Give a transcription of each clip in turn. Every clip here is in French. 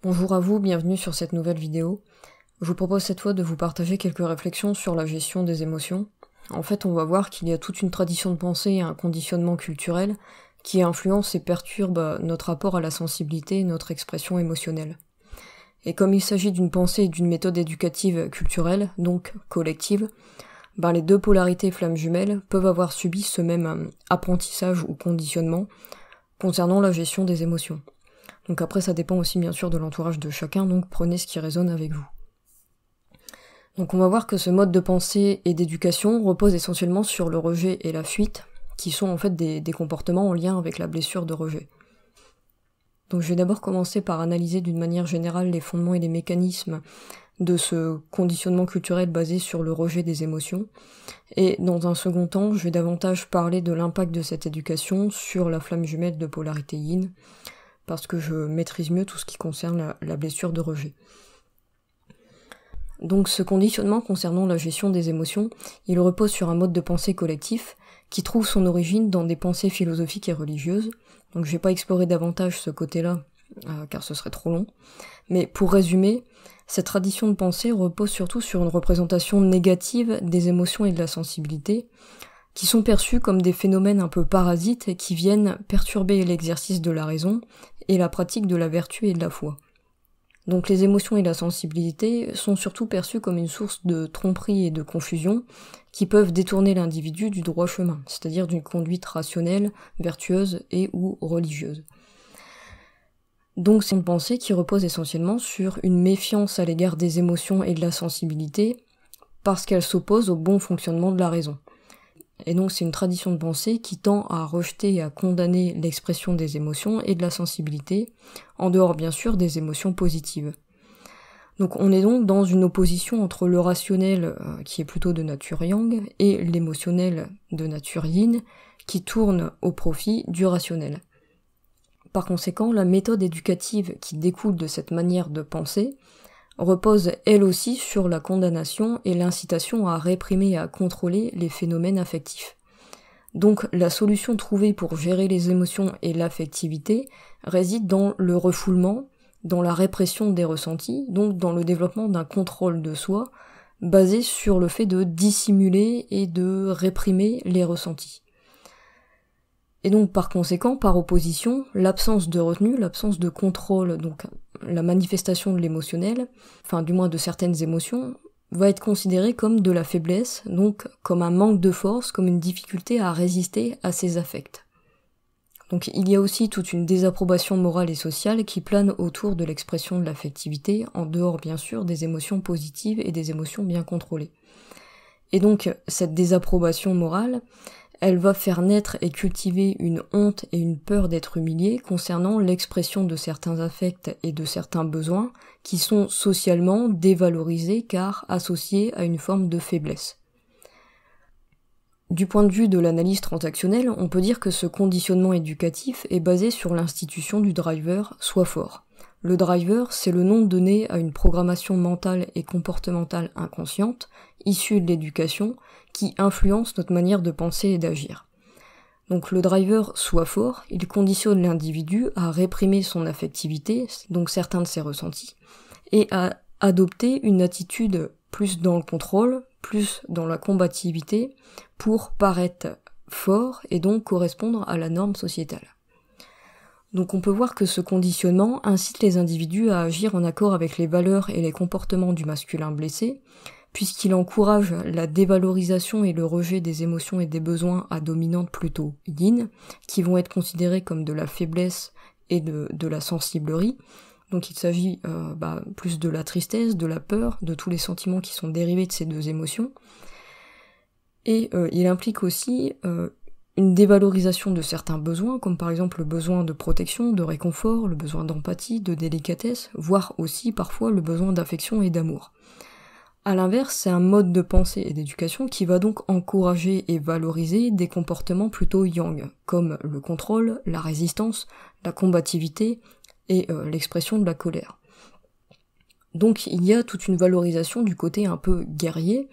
Bonjour à vous, bienvenue sur cette nouvelle vidéo. Je vous propose cette fois de vous partager quelques réflexions sur la gestion des émotions. En fait, on va voir qu'il y a toute une tradition de pensée et un conditionnement culturel qui influence et perturbe notre rapport à la sensibilité et notre expression émotionnelle. Et comme il s'agit d'une pensée et d'une méthode éducative culturelle, donc collective, les deux polarités flammes jumelles peuvent avoir subi ce même apprentissage ou conditionnement concernant la gestion des émotions. Donc après ça dépend aussi bien sûr de l'entourage de chacun, donc prenez ce qui résonne avec vous. Donc on va voir que ce mode de pensée et d'éducation repose essentiellement sur le rejet et la fuite, qui sont en fait des comportements en lien avec la blessure de rejet. Donc je vais d'abord commencer par analyser d'une manière générale les fondements et les mécanismes de ce conditionnement culturel basé sur le rejet des émotions, et dans un second temps, je vais davantage parler de l'impact de cette éducation sur la flamme jumelle de polarité yin, parce que je maîtrise mieux tout ce qui concerne la blessure de rejet. Donc ce conditionnement concernant la gestion des émotions, il repose sur un mode de pensée collectif qui trouve son origine dans des pensées philosophiques et religieuses. Donc je vais pas explorer davantage ce côté-là, car ce serait trop long. Mais pour résumer, cette tradition de pensée repose surtout sur une représentation négative des émotions et de la sensibilité, qui sont perçus comme des phénomènes un peu parasites et qui viennent perturber l'exercice de la raison et la pratique de la vertu et de la foi. Donc les émotions et la sensibilité sont surtout perçus comme une source de tromperie et de confusion qui peuvent détourner l'individu du droit chemin, c'est-à-dire d'une conduite rationnelle, vertueuse et ou religieuse. Donc c'est une pensée qui repose essentiellement sur une méfiance à l'égard des émotions et de la sensibilité parce qu'elle s'oppose au bon fonctionnement de la raison. Et donc c'est une tradition de pensée qui tend à rejeter et à condamner l'expression des émotions et de la sensibilité, en dehors bien sûr des émotions positives. Donc on est donc dans une opposition entre le rationnel, qui est plutôt de nature yang, et l'émotionnel de nature yin, qui tourne au profit du rationnel. Par conséquent, la méthode éducative qui découle de cette manière de penser repose elle aussi sur la condamnation et l'incitation à réprimer et à contrôler les phénomènes affectifs. Donc la solution trouvée pour gérer les émotions et l'affectivité réside dans le refoulement, dans la répression des ressentis, donc dans le développement d'un contrôle de soi basé sur le fait de dissimuler et de réprimer les ressentis. Et donc par conséquent, par opposition, l'absence de retenue, l'absence de contrôle, donc la manifestation de l'émotionnel, enfin du moins de certaines émotions, va être considérée comme de la faiblesse, donc comme un manque de force, comme une difficulté à résister à ces affects. Donc il y a aussi toute une désapprobation morale et sociale qui plane autour de l'expression de l'affectivité, en dehors bien sûr des émotions positives et des émotions bien contrôlées. Et donc cette désapprobation morale, elle va faire naître et cultiver une honte et une peur d'être humiliée concernant l'expression de certains affects et de certains besoins qui sont socialement dévalorisés car associés à une forme de faiblesse. Du point de vue de l'analyse transactionnelle, on peut dire que ce conditionnement éducatif est basé sur l'institution du driver « Sois fort ». Le driver, c'est le nom donné à une programmation mentale et comportementale inconsciente, issue de l'éducation, qui influence notre manière de penser et d'agir. Donc le driver « Sois fort », il conditionne l'individu à réprimer son affectivité, donc certains de ses ressentis, et à adopter une attitude plus dans le contrôle, plus dans la combativité, pour paraître fort et donc correspondre à la norme sociétale. Donc on peut voir que ce conditionnement incite les individus à agir en accord avec les valeurs et les comportements du masculin blessé, puisqu'il encourage la dévalorisation et le rejet des émotions et des besoins à dominante plutôt yin, qui vont être considérés comme de la faiblesse et de la sensiblerie. Donc il s'agit plus de la tristesse, de la peur, de tous les sentiments qui sont dérivés de ces deux émotions. Et il implique aussi une dévalorisation de certains besoins, comme par exemple le besoin de protection, de réconfort, le besoin d'empathie, de délicatesse, voire aussi parfois le besoin d'affection et d'amour. À l'inverse, c'est un mode de pensée et d'éducation qui va donc encourager et valoriser des comportements plutôt yang, comme le contrôle, la résistance, la combativité et l'expression de la colère. Donc il y a toute une valorisation du côté un peu guerrier,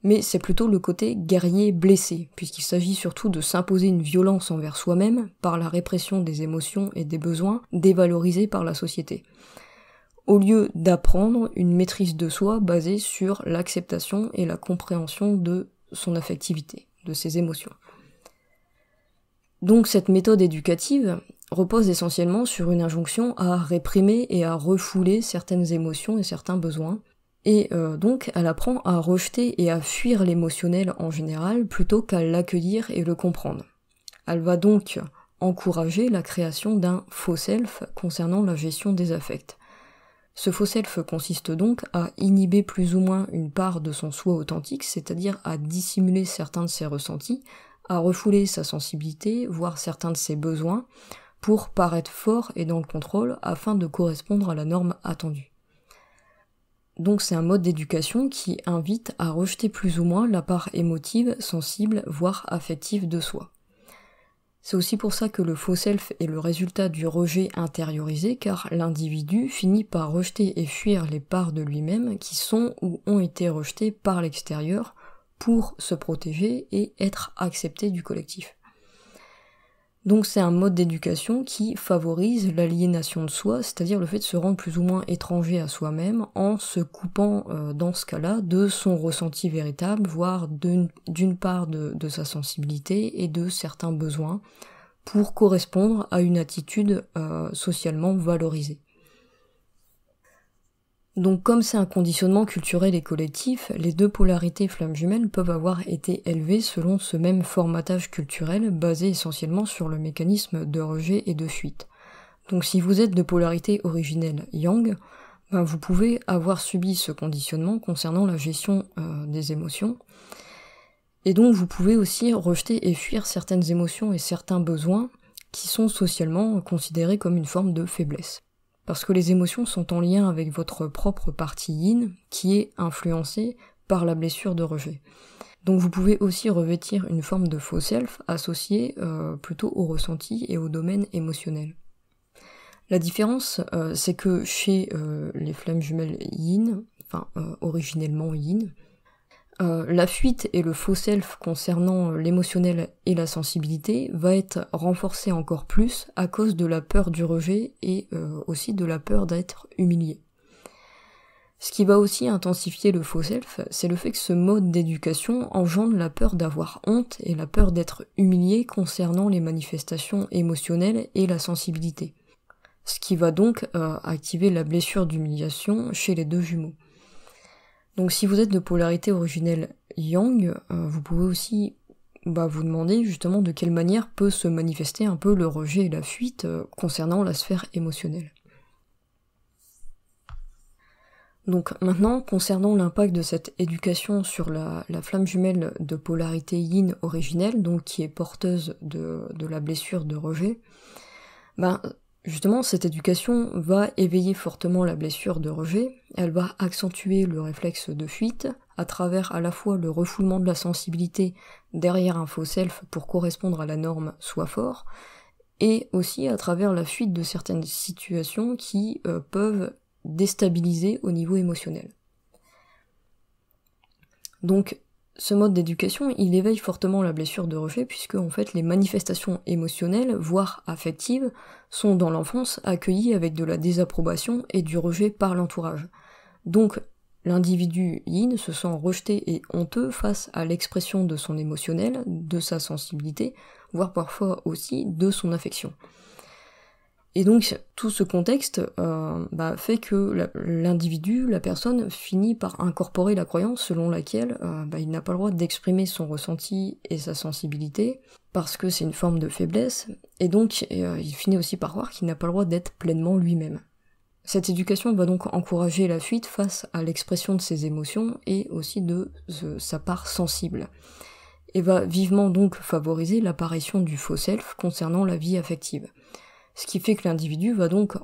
mais c'est plutôt le côté guerrier blessé, puisqu'il s'agit surtout de s'imposer une violence envers soi-même par la répression des émotions et des besoins dévalorisés par la société. au lieu d'apprendre une maîtrise de soi basée sur l'acceptation et la compréhension de son affectivité, de ses émotions. Donc cette méthode éducative repose essentiellement sur une injonction à réprimer et à refouler certaines émotions et certains besoins, et donc elle apprend à rejeter et à fuir l'émotionnel en général plutôt qu'à l'accueillir et le comprendre. Elle va donc encourager la création d'un faux self concernant la gestion des affects. Ce faux self consiste donc à inhiber plus ou moins une part de son soi authentique, c'est-à-dire à dissimuler certains de ses ressentis, à refouler sa sensibilité, voire certains de ses besoins, pour paraître fort et dans le contrôle afin de correspondre à la norme attendue. Donc c'est un mode d'éducation qui invite à rejeter plus ou moins la part émotive, sensible, voire affective de soi. C'est aussi pour ça que le faux self est le résultat du rejet intériorisé, car l'individu finit par rejeter et fuir les parts de lui-même qui sont ou ont été rejetées par l'extérieur pour se protéger et être accepté du collectif. Donc c'est un mode d'éducation qui favorise l'aliénation de soi, c'est-à-dire le fait de se rendre plus ou moins étranger à soi-même en se coupant dans ce cas-là de son ressenti véritable, voire d'une part de sa sensibilité et de certains besoins pour correspondre à une attitude socialement valorisée. Donc comme c'est un conditionnement culturel et collectif, les deux polarités flammes jumelles peuvent avoir été élevées selon ce même formatage culturel basé essentiellement sur le mécanisme de rejet et de fuite. Donc si vous êtes de polarité originelle yang, vous pouvez avoir subi ce conditionnement concernant la gestion des émotions, et donc vous pouvez aussi rejeter et fuir certaines émotions et certains besoins qui sont socialement considérés comme une forme de faiblesse. Parce que les émotions sont en lien avec votre propre partie yin, qui est influencée par la blessure de rejet. Donc vous pouvez aussi revêtir une forme de faux self associée plutôt au ressenti et au domaine émotionnel. La différence, c'est que chez les flammes jumelles yin, originellement yin, la fuite et le faux self concernant l'émotionnel et la sensibilité va être renforcé encore plus à cause de la peur du rejet et aussi de la peur d'être humilié. Ce qui va aussi intensifier le faux self, c'est le fait que ce mode d'éducation engendre la peur d'avoir honte et la peur d'être humilié concernant les manifestations émotionnelles et la sensibilité. Ce qui va donc activer la blessure d'humiliation chez les deux jumeaux. Donc si vous êtes de polarité originelle yang, vous pouvez aussi vous demander justement de quelle manière peut se manifester un peu le rejet et la fuite concernant la sphère émotionnelle. Donc maintenant, concernant l'impact de cette éducation sur la flamme jumelle de polarité yin originelle, donc qui est porteuse de la blessure de rejet, justement, cette éducation va éveiller fortement la blessure de rejet, elle va accentuer le réflexe de fuite, à travers à la fois le refoulement de la sensibilité derrière un faux self pour correspondre à la norme soit fort, et aussi à travers la fuite de certaines situations qui peuvent déstabiliser au niveau émotionnel. Donc, ce mode d'éducation, il éveille fortement la blessure de rejet puisque en fait les manifestations émotionnelles, voire affectives, sont dans l'enfance accueillies avec de la désapprobation et du rejet par l'entourage. Donc l'individu yin se sent rejeté et honteux face à l'expression de son émotionnel, de sa sensibilité, voire parfois aussi de son affection. Et donc tout ce contexte fait que l'individu, la personne, finit par incorporer la croyance selon laquelle il n'a pas le droit d'exprimer son ressenti et sa sensibilité, parce que c'est une forme de faiblesse, et donc il finit aussi par croire qu'il n'a pas le droit d'être pleinement lui-même. Cette éducation va donc encourager la fuite face à l'expression de ses émotions et aussi de sa part sensible, et va vivement donc favoriser l'apparition du faux self concernant la vie affective. Ce qui fait que l'individu va donc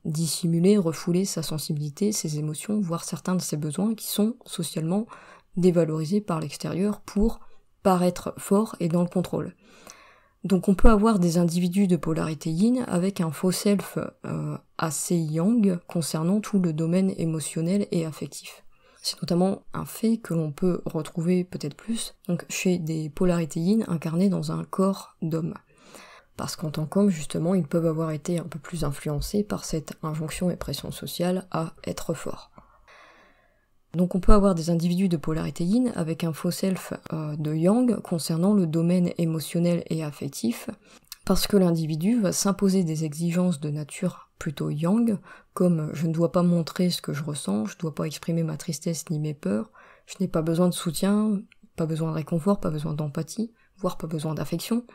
dissimuler, refouler sa sensibilité, ses émotions, voire certains de ses besoins qui sont socialement dévalorisés par l'extérieur pour paraître fort et dans le contrôle. Donc on peut avoir des individus de polarité yin avec un faux self assez yang concernant tout le domaine émotionnel et affectif. C'est notamment un fait que l'on peut retrouver peut-être plus donc chez des polarités yin incarnées dans un corps d'homme. parce qu'en tant qu'hommes, justement, ils peuvent avoir été un peu plus influencés par cette injonction et pression sociale à être forts. Donc on peut avoir des individus de polarité yin avec un faux self de yang concernant le domaine émotionnel et affectif, parce que l'individu va s'imposer des exigences de nature plutôt yang, comme je ne dois pas montrer ce que je ressens, je ne dois pas exprimer ma tristesse ni mes peurs, je n'ai pas besoin de soutien, pas besoin de réconfort, pas besoin d'empathie, voire pas besoin d'affection.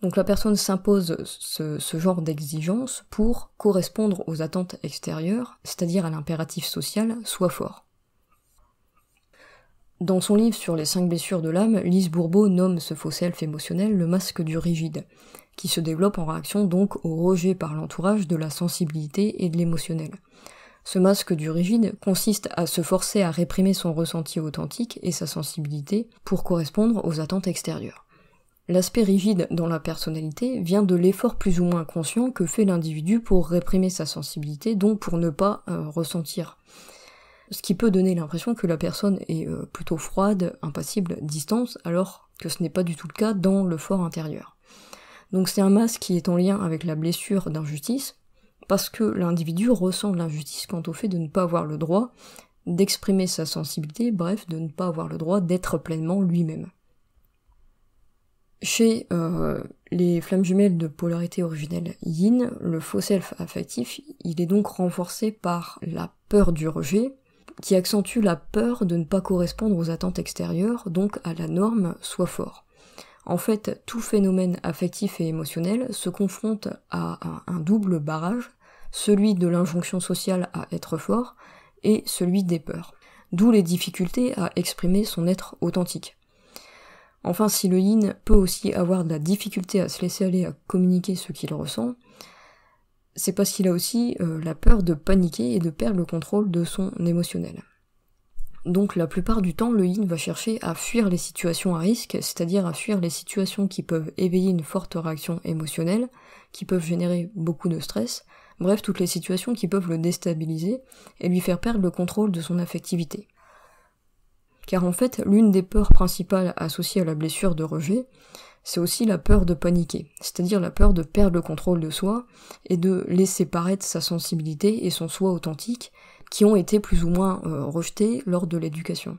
Donc la personne s'impose ce genre d'exigence pour correspondre aux attentes extérieures, c'est-à-dire à l'impératif social, soit fort. Dans son livre sur les 5 blessures de l'âme, Lise Bourbeau nomme ce faux self émotionnel le masque du rigide, qui se développe en réaction donc au rejet par l'entourage de la sensibilité et de l'émotionnel. Ce masque du rigide consiste à se forcer à réprimer son ressenti authentique et sa sensibilité pour correspondre aux attentes extérieures. L'aspect rigide dans la personnalité vient de l'effort plus ou moins conscient que fait l'individu pour réprimer sa sensibilité, donc pour ne pas ressentir. Ce qui peut donner l'impression que la personne est plutôt froide, impassible, distante, alors que ce n'est pas du tout le cas dans le fort intérieur. Donc c'est un masque qui est en lien avec la blessure d'injustice, parce que l'individu ressent de l'injustice quant au fait de ne pas avoir le droit d'exprimer sa sensibilité, bref, de ne pas avoir le droit d'être pleinement lui-même. Chez les flammes jumelles de polarité originelle yin, le faux self affectif, il est donc renforcé par la peur du rejet, qui accentue la peur de ne pas correspondre aux attentes extérieures, donc à la norme soit fort. En fait, tout phénomène affectif et émotionnel se confronte à un double barrage, celui de l'injonction sociale à être fort et celui des peurs, d'où les difficultés à exprimer son être authentique. Enfin, si le yin peut aussi avoir de la difficulté à se laisser aller à communiquer ce qu'il ressent, c'est parce qu'il a aussi la peur de paniquer et de perdre le contrôle de son émotionnel. Donc la plupart du temps, le yin va chercher à fuir les situations à risque, c'est-à-dire à fuir les situations qui peuvent éveiller une forte réaction émotionnelle, qui peuvent générer beaucoup de stress, bref, toutes les situations qui peuvent le déstabiliser et lui faire perdre le contrôle de son affectivité. Car en fait, l'une des peurs principales associées à la blessure de rejet, c'est aussi la peur de paniquer, c'est-à-dire la peur de perdre le contrôle de soi et de laisser paraître sa sensibilité et son soi authentique qui ont été plus ou moins rejetés lors de l'éducation.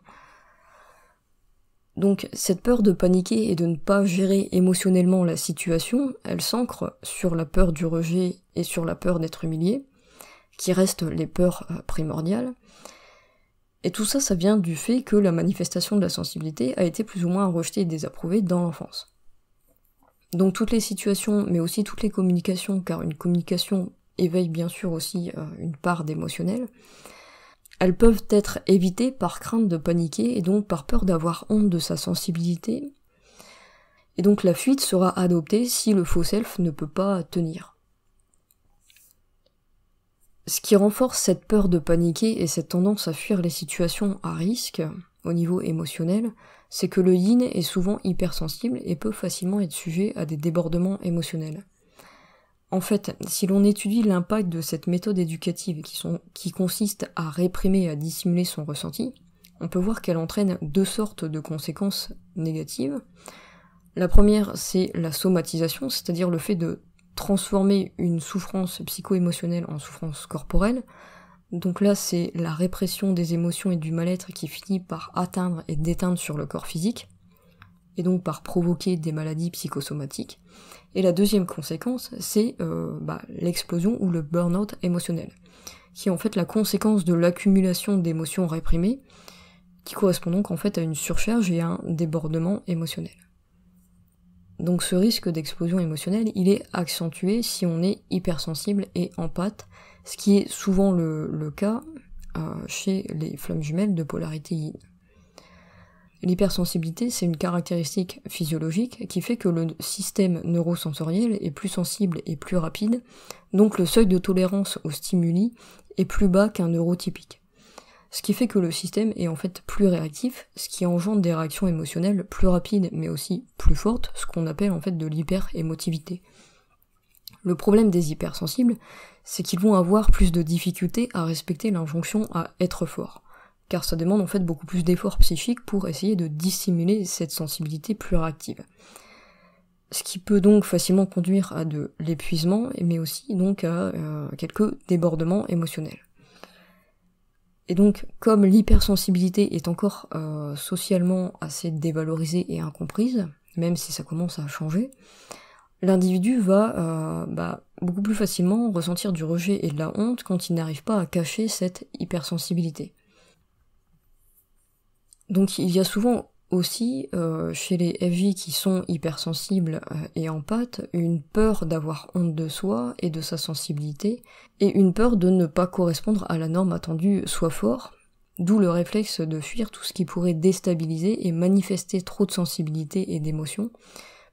Donc cette peur de paniquer et de ne pas gérer émotionnellement la situation, elle s'ancre sur la peur du rejet et sur la peur d'être humilié, qui restent les peurs primordiales. Et tout ça, ça vient du fait que la manifestation de la sensibilité a été plus ou moins rejetée et désapprouvée dans l'enfance. Donc toutes les situations, mais aussi toutes les communications, car une communication éveille bien sûr aussi une part d'émotionnel, elles peuvent être évitées par crainte de paniquer et donc par peur d'avoir honte de sa sensibilité. Et donc la fuite sera adoptée si le faux self ne peut pas tenir. Ce qui renforce cette peur de paniquer et cette tendance à fuir les situations à risque au niveau émotionnel, c'est que le yin est souvent hypersensible et peut facilement être sujet à des débordements émotionnels. En fait, si l'on étudie l'impact de cette méthode éducative qui consiste à réprimer et à dissimuler son ressenti, on peut voir qu'elle entraîne 2 sortes de conséquences négatives. La première, c'est la somatisation, c'est-à-dire le fait de transformer une souffrance psycho-émotionnelle en souffrance corporelle. Donc là, c'est la répression des émotions et du mal-être qui finit par atteindre et déteindre sur le corps physique, et donc par provoquer des maladies psychosomatiques. Et la deuxième conséquence, c'est l'explosion ou le burn-out émotionnel, qui est en fait la conséquence de l'accumulation d'émotions réprimées, qui correspond donc en fait à une surcharge et à un débordement émotionnel. Donc ce risque d'explosion émotionnelle, il est accentué si on est hypersensible et empathe, ce qui est souvent le cas chez les flammes jumelles de polarité yin. L'hypersensibilité, c'est une caractéristique physiologique qui fait que le système neurosensoriel est plus sensible et plus rapide, donc le seuil de tolérance aux stimuli est plus bas qu'un neurotypique. Ce qui fait que le système est en fait plus réactif, ce qui engendre des réactions émotionnelles plus rapides mais aussi plus fortes, ce qu'on appelle en fait de l'hyper-émotivité. Le problème des hypersensibles, c'est qu'ils vont avoir plus de difficultés à respecter l'injonction à être fort, car ça demande en fait beaucoup plus d'efforts psychiques pour essayer de dissimuler cette sensibilité plus réactive. ce qui peut donc facilement conduire à de l'épuisement, mais aussi donc à quelques débordements émotionnels. Et donc, comme l'hypersensibilité est encore socialement assez dévalorisée et incomprise, même si ça commence à changer, l'individu va beaucoup plus facilement ressentir du rejet et de la honte quand il n'arrive pas à cacher cette hypersensibilité. Donc il y a souvent aussi, chez les FJ qui sont hypersensibles et empathes, une peur d'avoir honte de soi et de sa sensibilité, et une peur de ne pas correspondre à la norme attendue soit fort, d'où le réflexe de fuir tout ce qui pourrait déstabiliser et manifester trop de sensibilité et d'émotion,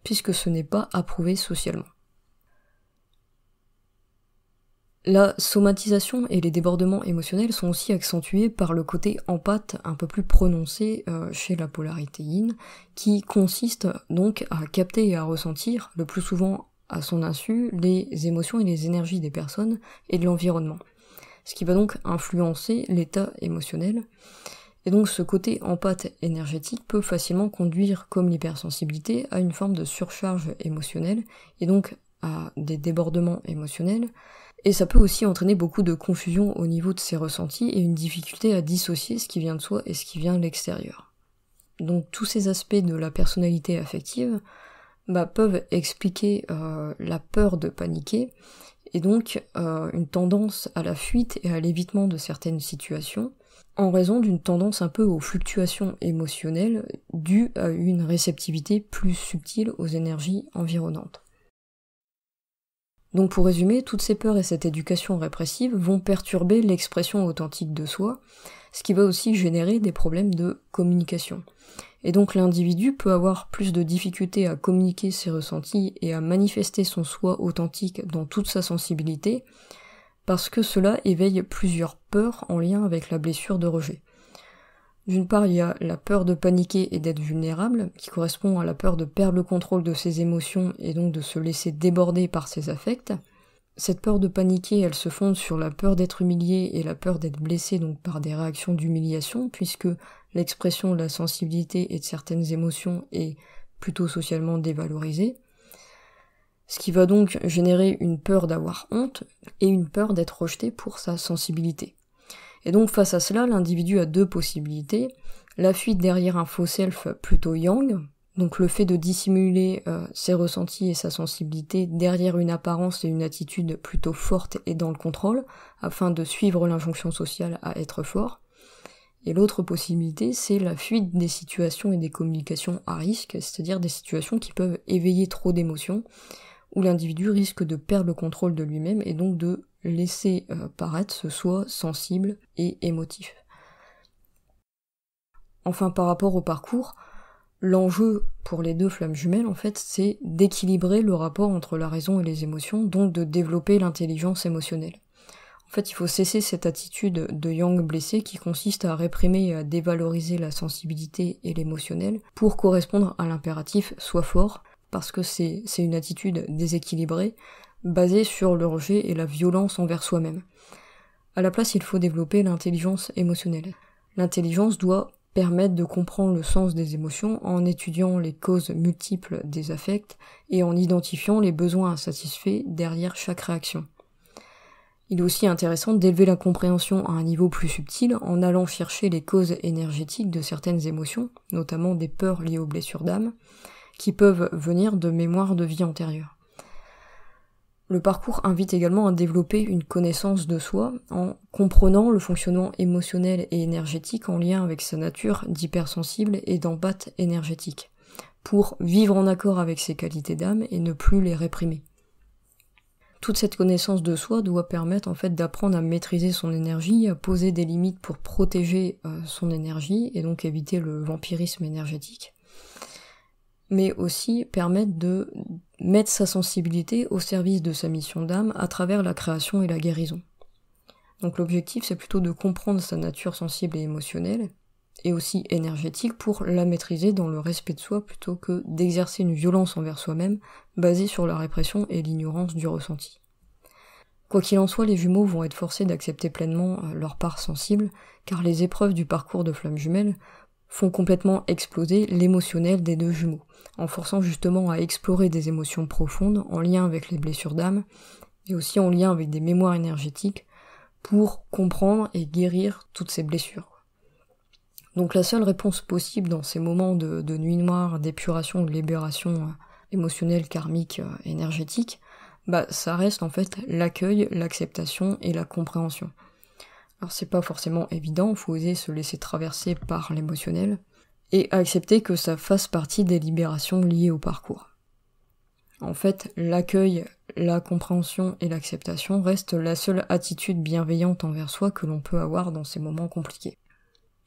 puisque ce n'est pas approuvé socialement. La somatisation et les débordements émotionnels sont aussi accentués par le côté empathe un peu plus prononcé chez la polarité yin, qui consiste donc à capter et à ressentir, le plus souvent à son insu, les émotions et les énergies des personnes et de l'environnement, ce qui va donc influencer l'état émotionnel. Et donc ce côté empathe énergétique peut facilement conduire, comme l'hypersensibilité, à une forme de surcharge émotionnelle, et donc à des débordements émotionnels, et ça peut aussi entraîner beaucoup de confusion au niveau de ses ressentis et une difficulté à dissocier ce qui vient de soi et ce qui vient de l'extérieur. Donc tous ces aspects de la personnalité affective peuvent expliquer la peur de paniquer, et donc une tendance à la fuite et à l'évitement de certaines situations, en raison d'une tendance un peu aux fluctuations émotionnelles dues à une réceptivité plus subtile aux énergies environnantes. Donc pour résumer, toutes ces peurs et cette éducation répressive vont perturber l'expression authentique de soi, ce qui va aussi générer des problèmes de communication. Et donc l'individu peut avoir plus de difficultés à communiquer ses ressentis et à manifester son soi authentique dans toute sa sensibilité, parce que cela éveille plusieurs peurs en lien avec la blessure de rejet. D'une part, il y a la peur de paniquer et d'être vulnérable, qui correspond à la peur de perdre le contrôle de ses émotions et donc de se laisser déborder par ses affects. Cette peur de paniquer, elle se fonde sur la peur d'être humilié et la peur d'être blessé donc par des réactions d'humiliation, puisque l'expression de la sensibilité et de certaines émotions est plutôt socialement dévalorisée. Ce qui va donc générer une peur d'avoir honte et une peur d'être rejeté pour sa sensibilité. Et donc face à cela, l'individu a deux possibilités. La fuite derrière un faux self plutôt yang, donc le fait de dissimuler ses ressentis et sa sensibilité derrière une apparence et une attitude plutôt forte et dans le contrôle, afin de suivre l'injonction sociale à être fort. Et l'autre possibilité, c'est la fuite des situations et des communications à risque, c'est-à-dire des situations qui peuvent éveiller trop d'émotions, où l'individu risque de perdre le contrôle de lui-même et donc de laisser paraître ce soi sensible et émotif. Enfin, par rapport au parcours, l'enjeu pour les deux flammes jumelles, en fait, c'est d'équilibrer le rapport entre la raison et les émotions, donc de développer l'intelligence émotionnelle. En fait, il faut cesser cette attitude de yang blessé qui consiste à réprimer et à dévaloriser la sensibilité et l'émotionnel pour correspondre à l'impératif « sois fort », parce que c'est une attitude déséquilibrée, basée sur le rejet et la violence envers soi-même. À la place, il faut développer l'intelligence émotionnelle. L'intelligence doit permettre de comprendre le sens des émotions en étudiant les causes multiples des affects et en identifiant les besoins insatisfaits derrière chaque réaction. Il est aussi intéressant d'élever la compréhension à un niveau plus subtil en allant chercher les causes énergétiques de certaines émotions, notamment des peurs liées aux blessures d'âme, qui peuvent venir de mémoires de vie antérieure. Le parcours invite également à développer une connaissance de soi en comprenant le fonctionnement émotionnel et énergétique en lien avec sa nature d'hypersensible et d'empathe énergétique, pour vivre en accord avec ses qualités d'âme et ne plus les réprimer. Toute cette connaissance de soi doit permettre en fait d'apprendre à maîtriser son énergie, à poser des limites pour protéger son énergie et donc éviter le vampirisme énergétique, mais aussi permettre de mettre sa sensibilité au service de sa mission d'âme à travers la création et la guérison. Donc l'objectif c'est plutôt de comprendre sa nature sensible et émotionnelle, et aussi énergétique pour la maîtriser dans le respect de soi plutôt que d'exercer une violence envers soi-même basée sur la répression et l'ignorance du ressenti. Quoi qu'il en soit, les jumeaux vont être forcés d'accepter pleinement leur part sensible, car les épreuves du parcours de flammes jumelles font complètement exploser l'émotionnel des deux jumeaux, en forçant justement à explorer des émotions profondes en lien avec les blessures d'âme, et aussi en lien avec des mémoires énergétiques, pour comprendre et guérir toutes ces blessures. Donc la seule réponse possible dans ces moments de nuit noire, d'épuration ou de libération émotionnelle, karmique, énergétique, ça reste en fait l'accueil, l'acceptation et la compréhension. Alors c'est pas forcément évident, il faut oser se laisser traverser par l'émotionnel, et accepter que ça fasse partie des libérations liées au parcours. En fait, l'accueil, la compréhension et l'acceptation restent la seule attitude bienveillante envers soi que l'on peut avoir dans ces moments compliqués.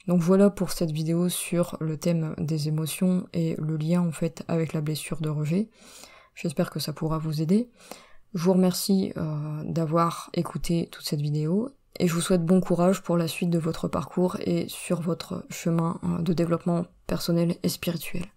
Donc voilà pour cette vidéo sur le thème des émotions et le lien en fait avec la blessure de rejet. J'espère que ça pourra vous aider. Je vous remercie d'avoir écouté toute cette vidéo et je vous souhaite bon courage pour la suite de votre parcours et sur votre chemin de développement personnel et spirituel.